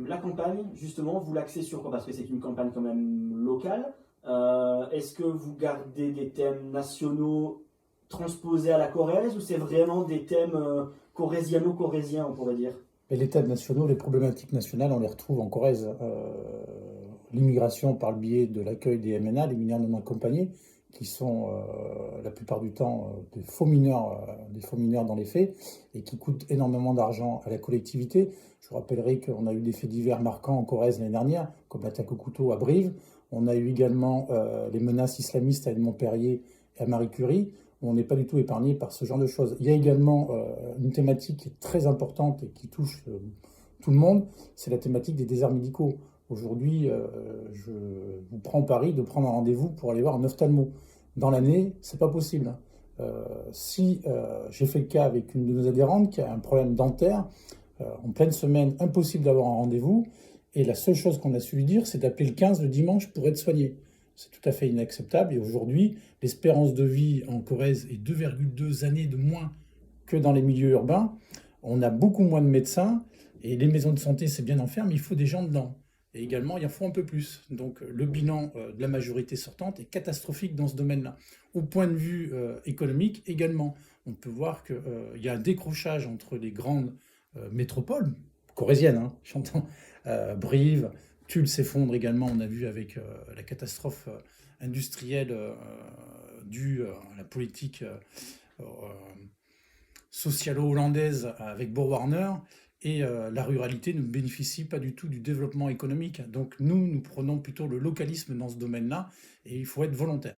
La campagne, justement, vous l'axez sur quoi? Parce que c'est une campagne quand même locale. Est-ce que vous gardez des thèmes nationaux transposés à la Corrèze ou c'est vraiment des thèmes corréziano-corréziens, on pourrait dire? Et les thèmes nationaux, les problématiques nationales, on les retrouve en Corrèze. L'immigration par le biais de l'accueil des MNA, les mineurs non accompagnés, qui sont la plupart du temps des faux mineurs dans les faits, et qui coûtent énormément d'argent à la collectivité. Je vous rappellerai qu'on a eu des faits divers marquants en Corrèze l'année dernière, comme l'attaque au couteau à Brive. On a eu également les menaces islamistes à Edmond-Perrier et à Marie Curie. On n'est pas du tout épargné par ce genre de choses. Il y a également une thématique qui est très importante et qui touche tout le monde, c'est la thématique des déserts médicaux. Aujourd'hui, je vous prends au pari de prendre un rendez-vous pour aller voir un ophtalmo. Dans l'année, c'est pas possible. Si j'ai fait le cas avec une de nos adhérentes qui a un problème dentaire, en pleine semaine, impossible d'avoir un rendez-vous. Et la seule chose qu'on a su lui dire, c'est d'appeler le 15 le dimanche pour être soigné. C'est tout à fait inacceptable. Et aujourd'hui, l'espérance de vie en Corrèze est 2,2 années de moins que dans les milieux urbains. On a beaucoup moins de médecins. Et les maisons de santé, c'est bien en faire, mais il faut des gens dedans. Et également, il en faut un peu plus. Donc le bilan de la majorité sortante est catastrophique dans ce domaine-là. Au point de vue économique également, on peut voir qu'il y a un décrochage entre les grandes métropoles, corréziennes, hein, j'entends, Brive, Tulle s'effondre également, on a vu avec la catastrophe industrielle due à la politique socialo-hollandaise avec Borwarner, et la ruralité ne bénéficie pas du tout du développement économique. Donc nous prenons plutôt le localisme dans ce domaine-là, et il faut être volontaire.